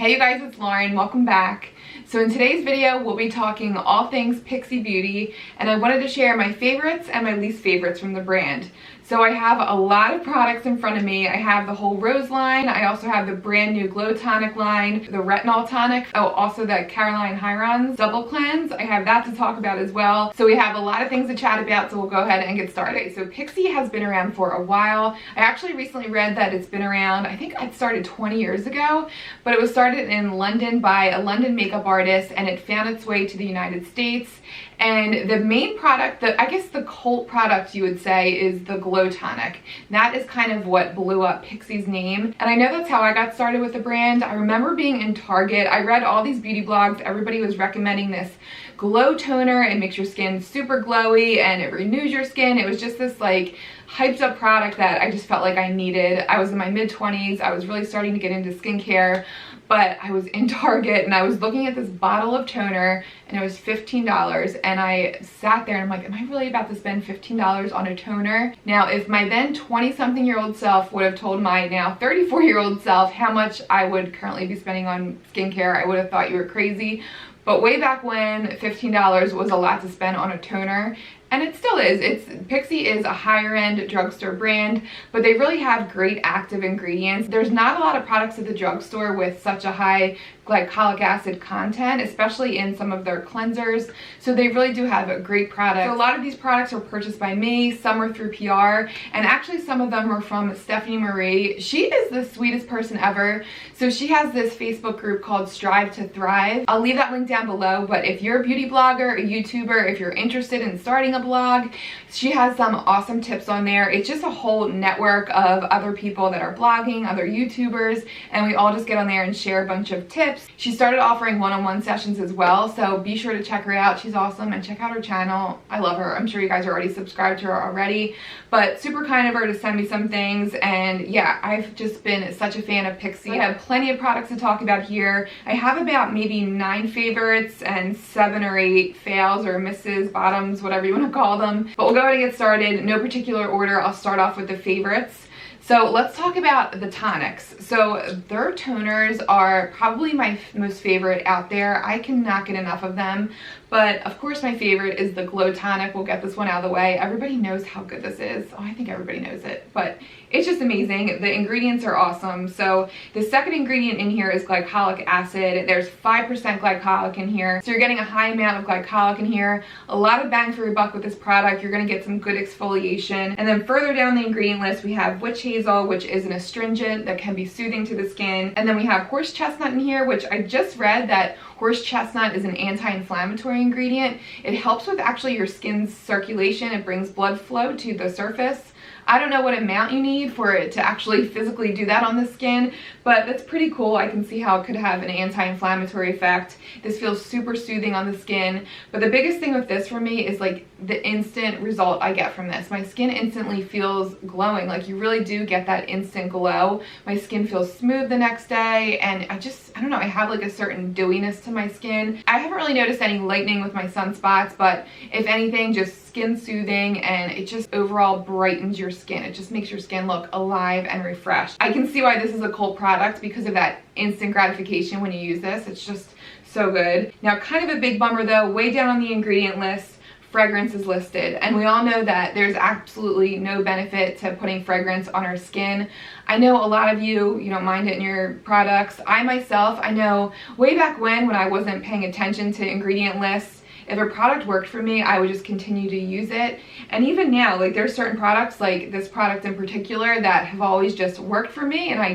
Hey you guys, it's Lauren. Welcome back. So in today's video, we'll be talking all things Pixi Beauty, and I wanted to share my favorites and my least favorites from the brand. So I have a lot of products in front of me. I have the whole Rose line. I also have the brand new Glo Tonic line, the Retinol Tonic. Oh, also the Caroline Hyron's Double Cleanse. I have that to talk about as well. So we have a lot of things to chat about, so we'll go ahead and get started. So Pixi has been around for a while. I actually recently read that it's been around, I think it started 20 years ago, but it was started in London by a London makeup artist, and it found its way to the United States. And the main product, I guess the cult product you would say, is the Glo Tonic. That is kind of what blew up Pixi's name. And I know that's how I got started with the brand. I remember being in Target. I read all these beauty blogs. Everybody was recommending this glow toner. It makes your skin super glowy and it renews your skin. It was just this like hyped up product that I just felt like I needed. I was in my mid-20s. I was really starting to get into skincare. But I was in Target and I was looking at this bottle of toner and it was $15, and I sat there and I'm like, am I really about to spend $15 on a toner? Now, if my then 20-something-year-old self would have told my now 34-year-old self how much I would currently be spending on skincare, I would have thought you were crazy. But way back when, $15 was a lot to spend on a toner. And it still is. Pixi is a higher end drugstore brand, but they really have great active ingredients. There's not a lot of products at the drugstore with such a high glycolic acid content, especially in some of their cleansers. So they really do have a great product. So a lot of these products were purchased by me, some were through PR, and actually some of them were from Stephanie Marie. She is the sweetest person ever. So she has this Facebook group called Strive to Thrive. I'll leave that link down below, but if you're a beauty blogger, a YouTuber, if you're interested in starting a blog, she has some awesome tips on there. It's just a whole network of other people that are blogging, other YouTubers, and we all just get on there and share a bunch of tips. She started offering one-on-one sessions as well, so be sure to check her out. She's awesome, and check out her channel. I love her. I'm sure you guys are already subscribed to her already, but super kind of her to send me some things. And yeah, I've just been such a fan of Pixi. I have plenty of products to talk about here. I have about maybe 9 favorites and 7 or 8 fails or misses, bottoms, whatever you want to call them. But we'll go ahead and get started. No particular order. I'll start off with the favorites. So let's talk about the tonics. So their toners are probably my most favorite out there. I cannot get enough of them. But of course my favorite is the Glo Tonic. We'll get this one out of the way. Everybody knows how good this is. Oh, I think everybody knows it, but it's just amazing. The ingredients are awesome. So the second ingredient in here is glycolic acid. There's 5% glycolic in here. So you're getting a high amount of glycolic in here. A lot of bang for your buck with this product. You're gonna get some good exfoliation. And then further down the ingredient list, we have witch hazel, which is an astringent that can be soothing to the skin. And then we have horse chestnut in here, which I just read that horse chestnut is an anti-inflammatory ingredient. It helps with actually your skin's circulation. It brings blood flow to the surface. I don't know what amount you need for it to actually physically do that on the skin, but that's pretty cool. I can see how it could have an anti-inflammatory effect. This feels super soothing on the skin. But the biggest thing with this for me is like the instant result I get from this. My skin instantly feels glowing. Like you really do get that instant glow. My skin feels smooth the next day, and I don't know, I have like a certain dewiness to my skin. I haven't really noticed any lightening with my sunspots, but if anything, just skin soothing, and it just overall brightens your skin. It just makes your skin look alive and refreshed. I can see why this is a cult product because of that instant gratification when you use this. It's just so good. Now, kind of a big bummer though, way down on the ingredient list, fragrance is listed, and we all know that there's absolutely no benefit to putting fragrance on our skin. I know a lot of you don't mind it in your products. I myself, I know way back when I wasn't paying attention to ingredient lists, if a product worked for me, I would just continue to use it. And even now, like there's certain products, like this product in particular, that have always just worked for me, and I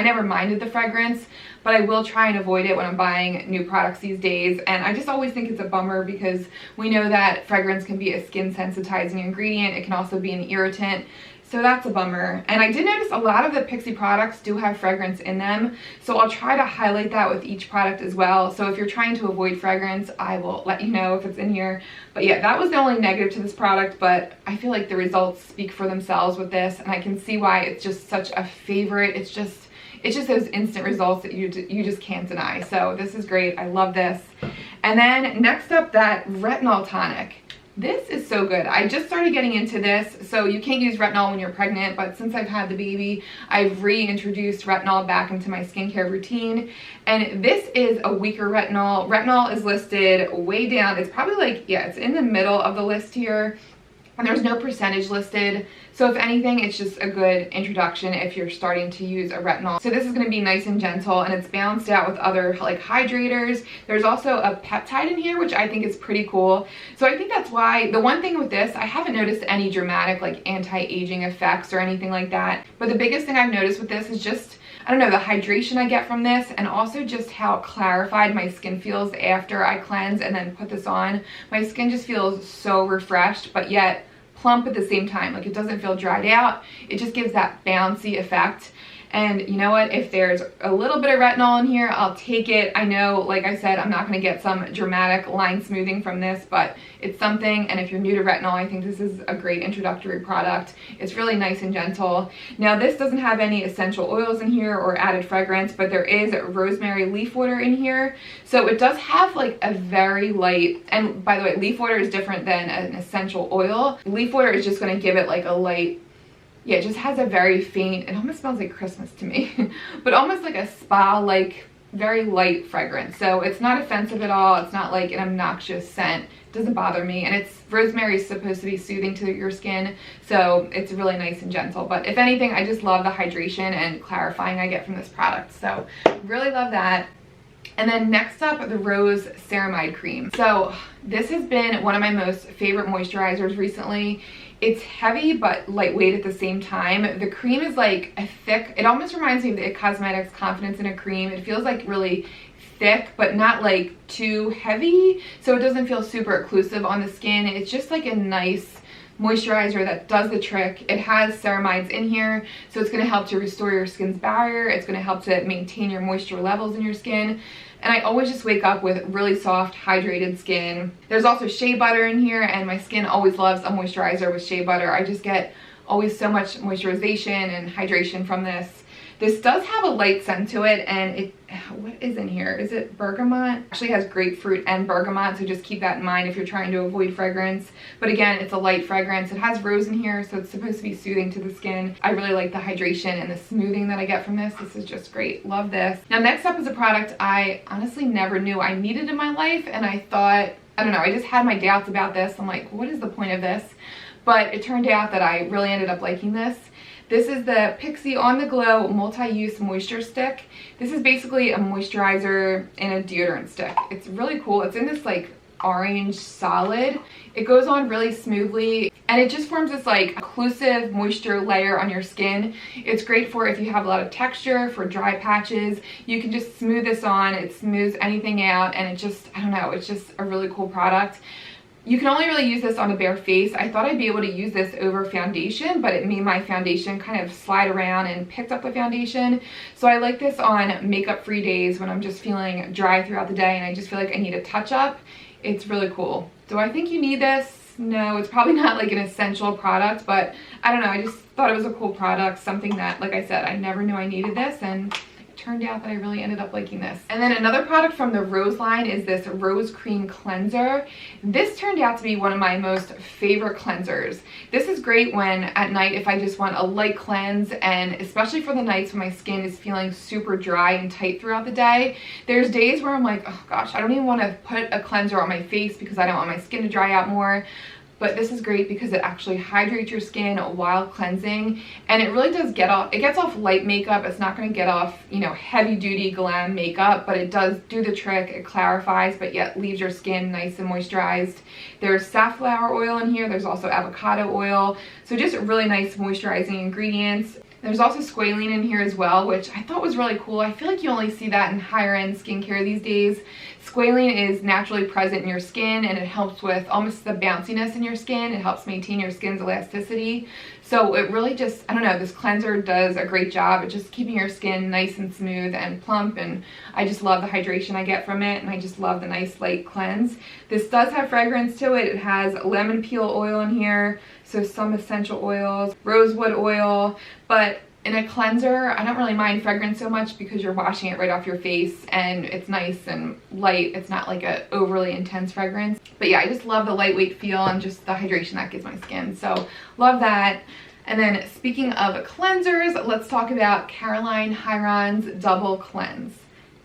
never minded the fragrance, but I will try and avoid it when I'm buying new products these days. And I just always think it's a bummer because we know that fragrance can be a skin sensitizing ingredient. It can also be an irritant. So that's a bummer. And I did notice a lot of the Pixi products do have fragrance in them, so I'll try to highlight that with each product as well. So if you're trying to avoid fragrance, I will let you know if it's in here. But yeah, that was the only negative to this product, but I feel like the results speak for themselves with this, and I can see why it's just such a favorite. It's just those instant results that you just can't deny. So this is great. I love this. And then next up, that Retinol Tonic. This is so good. I just started getting into this. So you can't use retinol when you're pregnant, but since I've had the baby, I've reintroduced retinol back into my skincare routine. And this is a weaker retinol. Retinol is listed way down. It's probably like, yeah, it's in the middle of the list here. And there's no percentage listed. So if anything, it's just a good introduction if you're starting to use a retinol. So this is going to be nice and gentle, and it's balanced out with other like hydrators. There's also a peptide in here, which I think is pretty cool. So I think that's why, the one thing with this, I haven't noticed any dramatic like anti-aging effects or anything like that. But the biggest thing I've noticed with this is just, I don't know, the hydration I get from this, and also just how clarified my skin feels after I cleanse and then put this on. My skin just feels so refreshed, but yet plump at the same time. Like, it doesn't feel dried out. It just gives that bouncy effect. And you know what, if there's a little bit of retinol in here, I'll take it. I know, like I said, I'm not going to get some dramatic line smoothing from this, but it's something. And if you're new to retinol, I think this is a great introductory product. It's really nice and gentle. Now, this doesn't have any essential oils in here or added fragrance, but there is rosemary leaf water in here. So it does have like a very light, and by the way, leaf water is different than an essential oil. Leaf water is just going to give it like a light, yeah, it just has a very faint, it almost smells like Christmas to me, but almost like a spa, like very light fragrance. So it's not offensive at all. It's not like an obnoxious scent. It doesn't bother me. And rosemary is supposed to be soothing to your skin. So it's really nice and gentle. But if anything, I just love the hydration and clarifying I get from this product. So really love that. And then next up, the Rose Ceramide Cream. So this has been one of my most favorite moisturizers recently. It's heavy but lightweight at the same time. The cream is like a thick, it almost reminds me of the IT Cosmetics Confidence in a Cream. It feels like really thick but not like too heavy, so it doesn't feel super occlusive on the skin. It's just like a nice moisturizer that does the trick. It has ceramides in here, so it's going to help to restore your skin's barrier. It's going to help to maintain your moisture levels in your skin. And I always just wake up with really soft, hydrated skin. There's also shea butter in here, and my skin always loves a moisturizer with shea butter. I just get always so much moisturization and hydration from this. This does have a light scent to it, and what is in here? Is it bergamot? It actually has grapefruit and bergamot, so just keep that in mind if you're trying to avoid fragrance. But again, it's a light fragrance. It has rose in here, so it's supposed to be soothing to the skin. I really like the hydration and the smoothing that I get from this. This is just great. Love this. Now, next up is a product I honestly never knew I needed in my life, and I thought, I don't know, I just had my doubts about this. I'm like, what is the point of this? But it turned out that I really ended up liking this. This is the Pixi On The Glow Multi-Use Moisture Stick. This is basically a moisturizer in a deodorant stick. It's really cool. It's in this like orange solid. It goes on really smoothly, and it just forms this like occlusive moisture layer on your skin. It's great for if you have a lot of texture, for dry patches. You can just smooth this on. It smooths anything out, and it just, I don't know, it's just a really cool product. You can only really use this on a bare face. I thought I'd be able to use this over foundation, but it made my foundation kind of slide around and picked up the foundation. So I like this on makeup-free days when I'm just feeling dry throughout the day and I just feel like I need a touch-up. It's really cool. Do I think you need this? No, it's probably not like an essential product, but I don't know. I just thought it was a cool product, something that, like I said, I never knew I needed this, and turned out that I really ended up liking this. And then another product from the Rose line is this Rose Cream Cleanser. This turned out to be one of my most favorite cleansers. This is great when at night if I just want a light cleanse, and especially for the nights when my skin is feeling super dry and tight throughout the day. There's days where I'm like, oh gosh, I don't even want to put a cleanser on my face because I don't want my skin to dry out more. But this is great because it actually hydrates your skin while cleansing, and it really does it gets off light makeup. It's not going to get off, you know, heavy duty glam makeup, but it does do the trick. It clarifies, but yet leaves your skin nice and moisturized. There's safflower oil in here. There's also avocado oil. So just really nice moisturizing ingredients. There's also squalene in here as well, which I thought was really cool. I feel like you only see that in higher end skincare these days. Squalene is naturally present in your skin, and it helps with almost the bounciness in your skin. It helps maintain your skin's elasticity. So it really just, I don't know, this cleanser does a great job at just keeping your skin nice and smooth and plump, and I just love the hydration I get from it, and I just love the nice light cleanse. This does have fragrance to it. It has lemon peel oil in here, so some essential oils, rosewood oil, but In a cleanser, I don't really mind fragrance so much because you're washing it right off your face and it's nice and light. It's not like a overly intense fragrance. But yeah, I just love the lightweight feel and just the hydration that gives my skin. So love that. And then speaking of cleansers, let's talk about Caroline Hyron's Double Cleanse.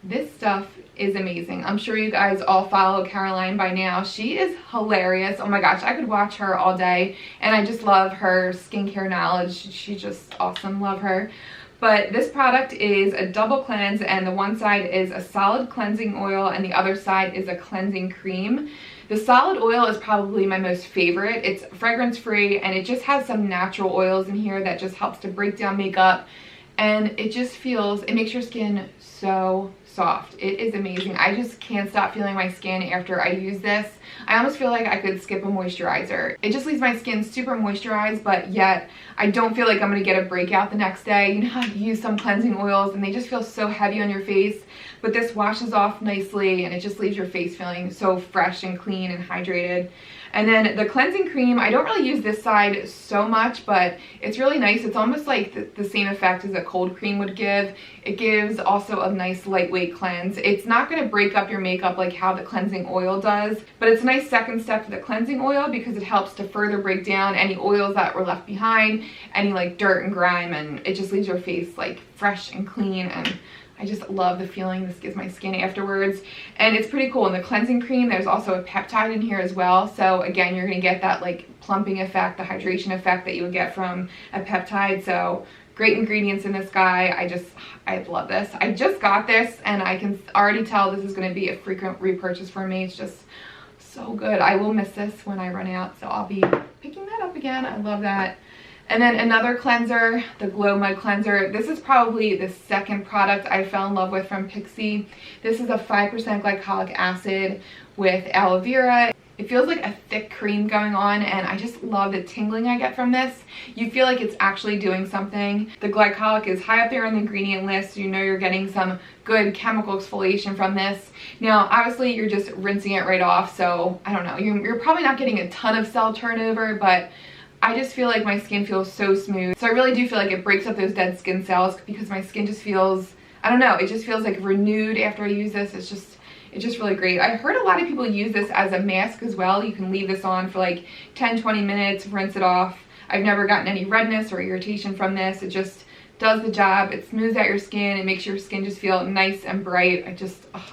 This stuff is amazing. I'm sure you guys all follow Caroline by now. She is hilarious. Oh my gosh, I could watch her all day, and I just love her skincare knowledge. She's just awesome. Love her. But this product is a double cleanse, and the one side is a solid cleansing oil and the other side is a cleansing cream. The solid oil is probably my most favorite. It's fragrance free and it just has some natural oils in here that just helps to break down makeup, and it just feels, it makes your skin so soft. It is amazing. I just can't stop feeling my skin after I use this. I almost feel like I could skip a moisturizer. It just leaves my skin super moisturized, but yet I don't feel like I'm gonna get a breakout the next day. You know how you use some cleansing oils and they just feel so heavy on your face, but this washes off nicely and it just leaves your face feeling so fresh and clean and hydrated. And then the cleansing cream, I don't really use this side so much, but it's really nice. It's almost like the same effect as a cold cream would give. It gives also a nice lightweight cleanse. It's not going to break up your makeup like how the cleansing oil does, but it's a nice second step to the cleansing oil because it helps to further break down any oils that were left behind, any like dirt and grime, and it just leaves your face like fresh and clean, and I just love the feeling this gives my skin afterwards. And it's pretty cool. In the cleansing cream, there's also a peptide in here as well. So again, you're gonna get that like plumping effect, the hydration effect that you would get from a peptide. So great ingredients in this guy. I love this. I just got this and I can already tell this is gonna be a frequent repurchase for me. It's just so good. I will miss this when I run out. So I'll be picking that up again. I love that. And then another cleanser, the Glo Mud Cleanser. This is probably the second product I fell in love with from Pixi. This is a 5% glycolic acid with aloe vera. It feels like a thick cream going on, and I just love the tingling I get from this. You feel like it's actually doing something. The glycolic is high up there on the ingredient list, so you know you're getting some good chemical exfoliation from this. Now, obviously, you're just rinsing it right off, so I don't know. You're probably not getting a ton of cell turnover, but I just feel like my skin feels so smooth. So I really do feel like it breaks up those dead skin cells because my skin just feels, I don't know, it just feels like renewed after I use this. It's just really great. I heard a lot of people use this as a mask as well. You can leave this on for like 10-20 minutes, rinse it off. I've never gotten any redness or irritation from this. It just does the job. It smooths out your skin. It makes your skin just feel nice and bright.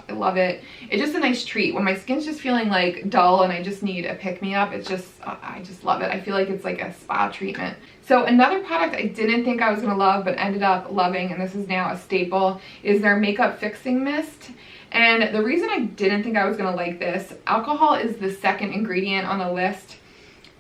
I love it. It's just a nice treat. When my skin's just feeling like dull and I just need a pick-me-up, it's just, I just love it. I feel like it's like a spa treatment. So another product I didn't think I was gonna love but ended up loving, and this is now a staple, is their Makeup Fixing Mist. And the reason I didn't think I was gonna like this, alcohol is the second ingredient on the list.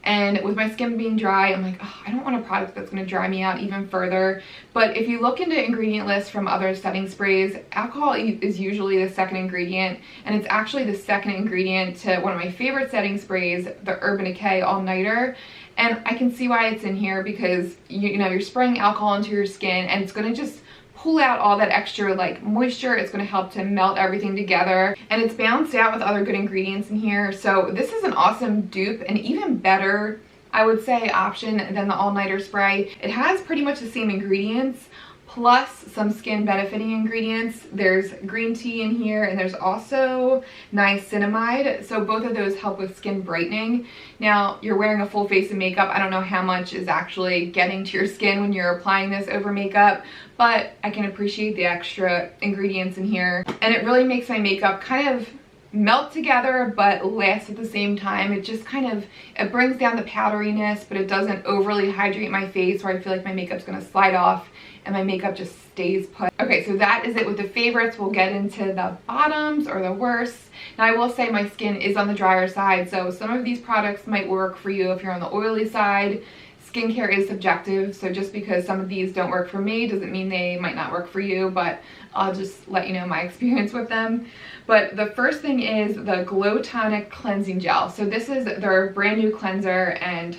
And with my skin being dry, I'm like, oh, I don't want a product that's gonna dry me out even further. But if you look into ingredient lists from other setting sprays, alcohol is usually the second ingredient, and it's actually the second ingredient to one of my favorite setting sprays, the Urban Decay All Nighter. And I can see why it's in here because you know, you're spraying alcohol into your skin and it's gonna just pull out all that extra like moisture. It's going to help to melt everything together, and it's balanced out with other good ingredients in here. So this is an awesome dupe, and even better, I would say, option than the all-nighter spray. It has pretty much the same ingredients plus some skin benefiting ingredients. There's green tea in here, and there's also niacinamide. So both of those help with skin brightening. Now, you're wearing a full face of makeup. I don't know how much is actually getting to your skin when you're applying this over makeup, but I can appreciate the extra ingredients in here. And it really makes my makeup kind of melt together but last at the same time. It just kind of, it brings down the powderiness, but it doesn't overly hydrate my face where I feel like my makeup's gonna slide off and my makeup just stays put. Okay, so that is it with the favorites. We'll get into the bottoms or the worst. Now, I will say my skin is on the drier side, so some of these products might work for you if you're on the oily side. Skincare is subjective, so just because some of these don't work for me doesn't mean they might not work for you, but I'll just let you know my experience with them. But the first thing is the Glo Tonic Cleansing Gel. So this is their brand new cleanser, and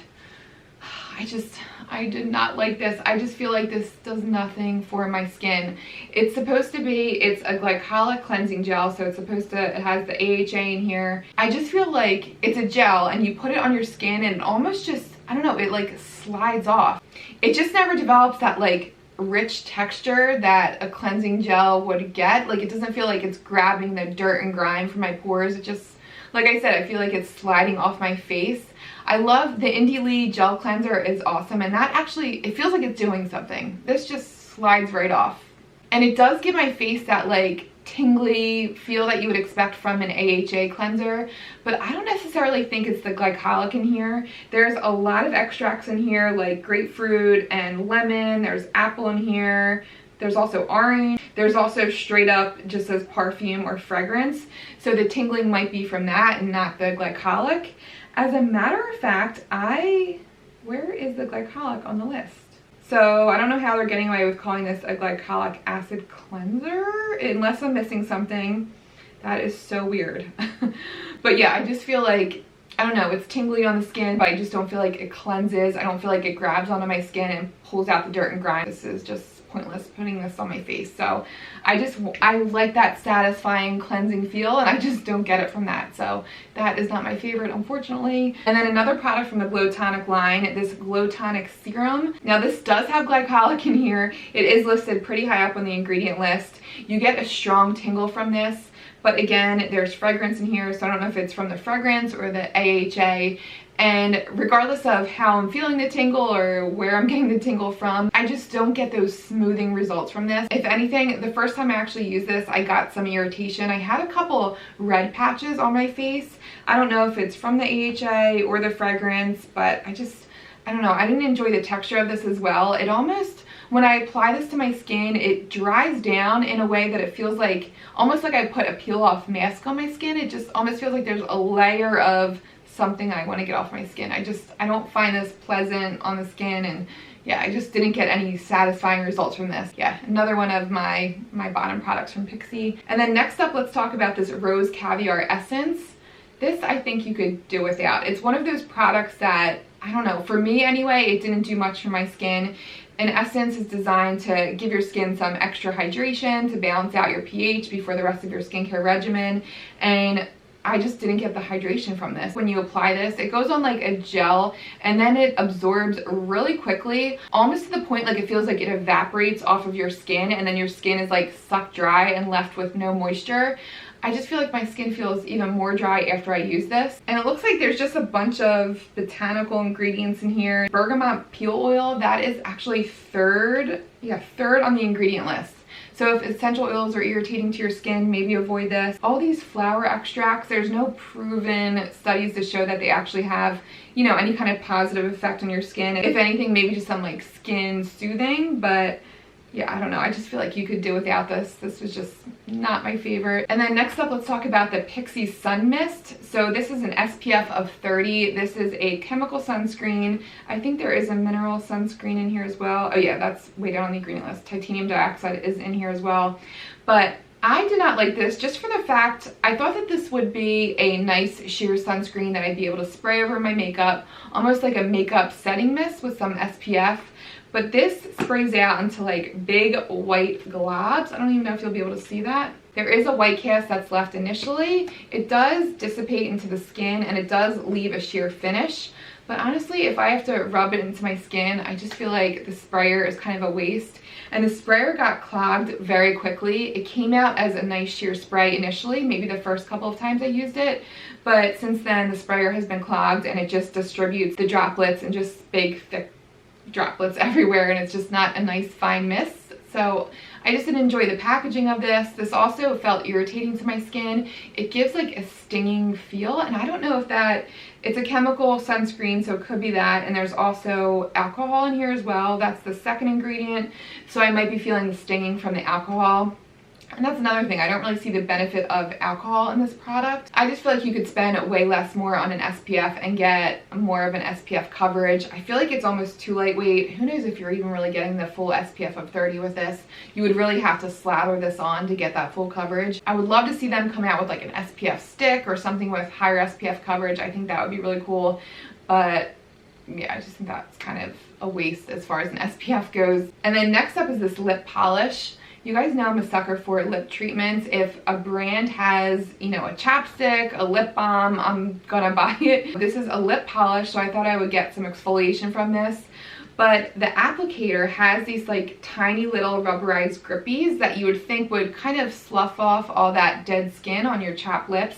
I did not like this. I just feel like this does nothing for my skin. It's supposed to be, it's a glycolic cleansing gel, so it's supposed to, it has the AHA in here. I just feel like it's a gel and you put it on your skin and it almost just, I don't know, it like slides off. It just never develops that like rich texture that a cleansing gel would get. Like, it doesn't feel like it's grabbing the dirt and grime from my pores. It just, like I said, I feel like it's sliding off my face. I love the Indie Lee gel cleanser is awesome, and that actually, it feels like it's doing something. This just slides right off. And it does give my face that like tingly feel that you would expect from an AHA cleanser, but I don't necessarily think it's the glycolic in here. There's a lot of extracts in here, like grapefruit and lemon. There's apple in here. There's also orange. There's also straight up just as perfume or fragrance. So the tingling might be from that and not the glycolic. As a matter of fact, where is the glycolic on the list? So I don't know how they're getting away with calling this a glycolic acid cleanser, unless I'm missing something. That is so weird. But yeah, I just feel like, I don't know, it's tingly on the skin, but I just don't feel like it cleanses. I don't feel like it grabs onto my skin and pulls out the dirt and grime. This is just pointless putting this on my face. So I like that satisfying cleansing feel, and I just don't get it from that. So that is not my favorite, unfortunately. And then another product from the Glo Tonic line, this Glo Tonic Serum. Now this does have glycolic in here. It is listed pretty high up on the ingredient list. You get a strong tingle from this, but again, there's fragrance in here, so I don't know if it's from the fragrance or the AHA. And regardless of how I'm feeling the tingle or where I'm getting the tingle from, I just don't get those smoothing results from this. If anything, the first time I actually used this, I got some irritation. I had a couple red patches on my face. I don't know if it's from the AHA or the fragrance, but I don't know. I didn't enjoy the texture of this as well. It almost, when I apply this to my skin, it dries down in a way that it feels like, almost like I put a peel-off mask on my skin. It just almost feels like there's a layer of something I want to get off my skin. I don't find this pleasant on the skin, and yeah, I just didn't get any satisfying results from this. Yeah, another one of my bottom products from Pixi. And then next up, let's talk about this Rose Caviar Essence. This I think you could do without. It's one of those products that, I don't know, for me anyway, it didn't do much for my skin. An essence is designed to give your skin some extra hydration, to balance out your pH before the rest of your skincare regimen, and I just didn't get the hydration from this. When you apply this, it goes on like a gel, and then it absorbs really quickly, almost to the point like it feels like it evaporates off of your skin, and then your skin is like sucked dry and left with no moisture. I just feel like my skin feels even more dry after I use this. And it looks like there's just a bunch of botanical ingredients in here. Bergamot peel oil, that is actually third on the ingredient list. So if essential oils are irritating to your skin, maybe avoid this. All these flower extracts, there's no proven studies to show that they actually have, you know, any kind of positive effect on your skin. If anything, maybe just some like skin soothing, but yeah, I don't know. I just feel like you could do without this. This was just not my favorite. And then next up, let's talk about the Pixi Sun Mist. So this is an SPF of 30. This is a chemical sunscreen. I think there is a mineral sunscreen in here as well. Oh yeah, that's way down on the ingredient list. Titanium dioxide is in here as well. But I did not like this just for the fact, I thought that this would be a nice sheer sunscreen that I'd be able to spray over my makeup, almost like a makeup setting mist with some SPF. But this sprays out into like big white globs. I don't even know if you'll be able to see that. There is a white cast that's left initially. It does dissipate into the skin, and it does leave a sheer finish. But honestly, if I have to rub it into my skin, I just feel like the sprayer is kind of a waste. And the sprayer got clogged very quickly. It came out as a nice sheer spray initially, maybe the first couple of times I used it. But since then, the sprayer has been clogged, and it just distributes the droplets in just big, thick droplets everywhere, and it's just not a nice fine mist. So I just didn't enjoy the packaging of this. This also felt irritating to my skin. It gives like a stinging feel, and I don't know if that, it's a chemical sunscreen, so it could be that. And there's also alcohol in here as well. That's the second ingredient, so I might be feeling the stinging from the alcohol. And that's another thing, I don't really see the benefit of alcohol in this product. I just feel like you could spend way less more on an SPF and get more of an SPF coverage. I feel like it's almost too lightweight. Who knows if you're even really getting the full SPF of 30 with this. You would really have to slather this on to get that full coverage. I would love to see them come out with like an SPF stick or something with higher SPF coverage. I think that would be really cool. But yeah, I just think that's kind of a waste as far as an SPF goes. And then next up is this lip polish. You guys know I'm a sucker for lip treatments. If a brand has, you know, a chapstick, a lip balm, I'm gonna buy it. This is a lip polish, so I thought I would get some exfoliation from this. but the applicator has these like tiny little rubberized grippies that you would think would kind of slough off all that dead skin on your chapped lips,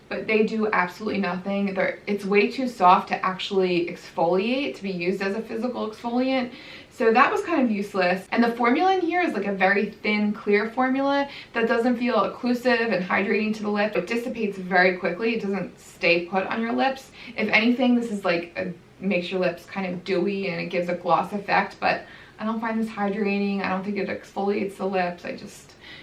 but they do absolutely nothing. It's way too soft to actually exfoliate, to be used as a physical exfoliant. So that was kind of useless. And the formula in here is like a very thin, clear formula that doesn't feel occlusive and hydrating to the lip. It dissipates very quickly. It doesn't stay put on your lips. If anything, this is like makes your lips kind of dewy and it gives a gloss effect, but I don't find this hydrating. I don't think it exfoliates the lips.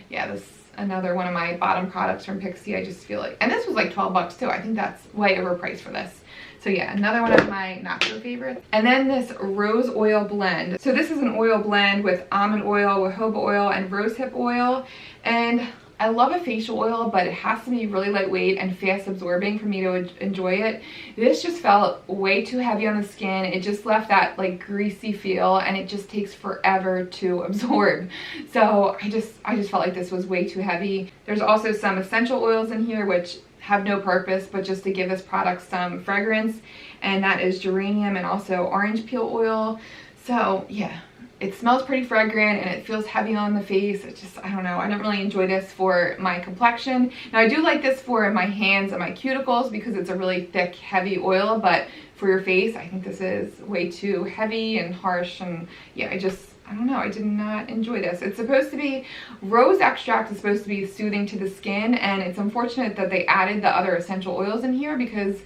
Yeah, this is another one of my bottom products from Pixi. I just feel like, and this was like 12 bucks too. I think that's way overpriced for this. So yeah, another one of my not so favorites. And then this rose oil blend. So this is an oil blend with almond oil, jojoba oil, and rosehip oil. And I love a facial oil, but it has to be really lightweight and fast absorbing for me to enjoy it. This just felt way too heavy on the skin. It just left that like greasy feel, and it just takes forever to absorb. So I just felt like this was way too heavy. There's also some essential oils in here which have no purpose but just to give this product some fragrance, and that is geranium and also orange peel oil. So yeah, it smells pretty fragrant and it feels heavy on the face. It's just, I don't know, I don't really enjoy this for my complexion. Now I do like this for my hands and my cuticles because it's a really thick, heavy oil, but for your face, I think this is way too heavy and harsh, and yeah, I don't know, I did not enjoy this. It's supposed to be, rose extract is supposed to be soothing to the skin, and it's unfortunate that they added the other essential oils in here because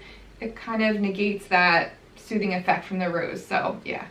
it kind of negates that soothing effect from the rose. So yeah,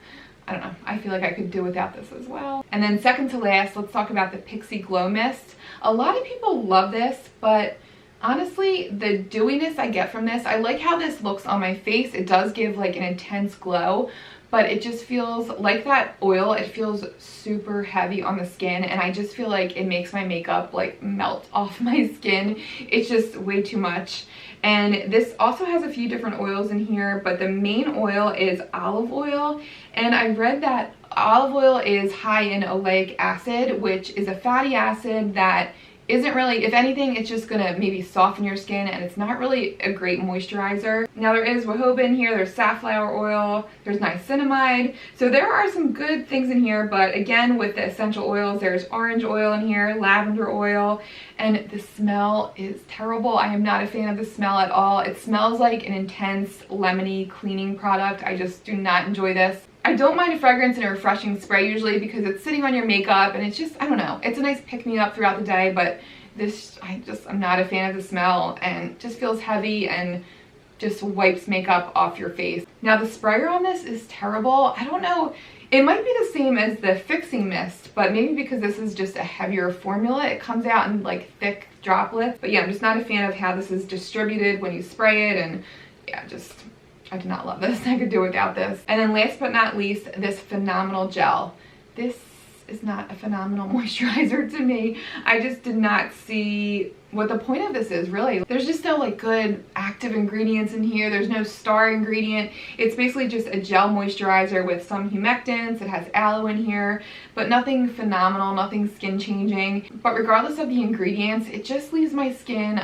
I don't know, I feel like I could do without this as well. And then second to last, let's talk about the Pixi Glow Mist. A lot of people love this, but honestly, the dewiness I get from this, I like how this looks on my face. It does give like an intense glow, but it just feels like that oil, it feels super heavy on the skin, and I just feel like it makes my makeup like melt off my skin. It's just way too much. And this also has a few different oils in here, but the main oil is olive oil, and I read that olive oil is high in oleic acid, which is a fatty acid that isn't really, if anything, it's just gonna maybe soften your skin, and it's not really a great moisturizer. Now there is jojoba in here, there's safflower oil, there's niacinamide, so there are some good things in here, but again, with the essential oils, there's orange oil in here, lavender oil, and the smell is terrible. I am not a fan of the smell at all. It smells like an intense lemony cleaning product. I just do not enjoy this. I don't mind a fragrance and a refreshing spray usually because it's sitting on your makeup and it's just, I don't know, it's a nice pick-me-up throughout the day, but this, I'm not a fan of the smell, and just feels heavy and just wipes makeup off your face. Now the sprayer on this is terrible. I don't know, it might be the same as the fixing mist, but maybe because this is just a heavier formula, it comes out in like thick droplets. But yeah, I'm just not a fan of how this is distributed when you spray it, and yeah, just, I do not love this. I could do without this. And then last but not least, this phenomenal gel. This is not a phenomenal moisturizer to me. I just did not see what the point of this is, really. There's just no like good active ingredients in here. There's no star ingredient. It's basically just a gel moisturizer with some humectants. It has aloe in here, but nothing phenomenal, nothing skin changing. But regardless of the ingredients, it just leaves my skin,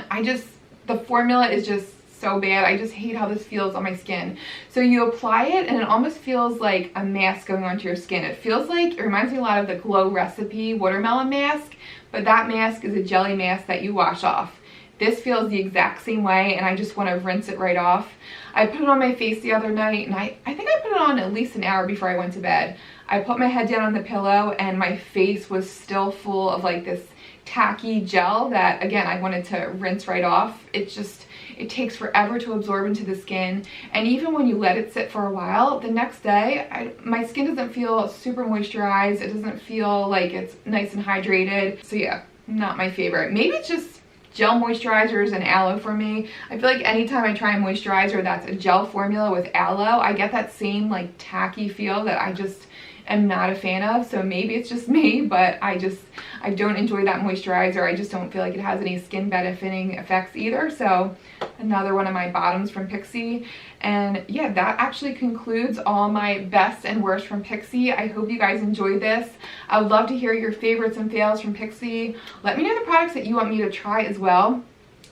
the formula is just so bad. I just hate how this feels on my skin. So you apply it and it almost feels like a mask going onto your skin. It feels like, it reminds me a lot of the Glow Recipe watermelon mask, but that mask is a jelly mask that you wash off. This feels the exact same way, and I just want to rinse it right off. I put it on my face the other night, and I think I put it on at least an hour before I went to bed. I put my head down on the pillow and my face was still full of like this tacky gel that, again, I wanted to rinse right off. It takes forever to absorb into the skin, and even when you let it sit for a while, the next day my skin doesn't feel super moisturized. It doesn't feel like it's nice and hydrated. So yeah, not my favorite. Maybe it's just gel moisturizers and aloe for me. I feel like anytime I try a moisturizer that's a gel formula with aloe, I get that same like tacky feel that I just am not a fan of. So maybe it's just me, but I don't enjoy that moisturizer. I just don't feel like it has any skin benefiting effects either. So another one of my bottoms from Pixi. And yeah, that actually concludes all my best and worst from Pixi. I hope you guys enjoyed this. I would love to hear your favorites and fails from Pixi. Let me know the products that you want me to try as well.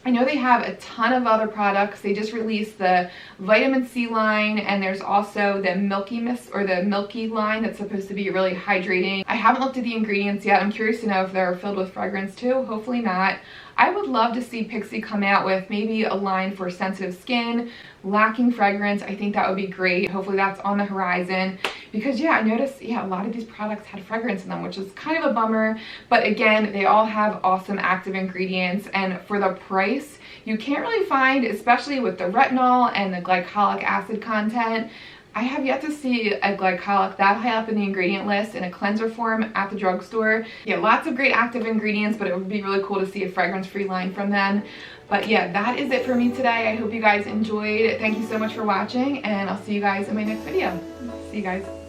I know they have a ton of other products. They just released the vitamin C line, and there's also the Milky Mist or the Milky line that's supposed to be really hydrating. I haven't looked at the ingredients yet. I'm curious to know if they're filled with fragrance too. Hopefully not. I would love to see Pixi come out with maybe a line for sensitive skin, lacking fragrance. I think that would be great. Hopefully that's on the horizon, because yeah, I noticed a lot of these products had fragrance in them, which is kind of a bummer. But again, they all have awesome active ingredients, and for the price, you can't really find, especially with the retinol and the glycolic acid content. I have yet to see a glycolic that high up in the ingredient list in a cleanser form at the drugstore. Yeah, lots of great active ingredients, but it would be really cool to see a fragrance-free line from them. But yeah, that is it for me today. I hope you guys enjoyed. Thank you so much for watching, and I'll see you guys in my next video. See you guys.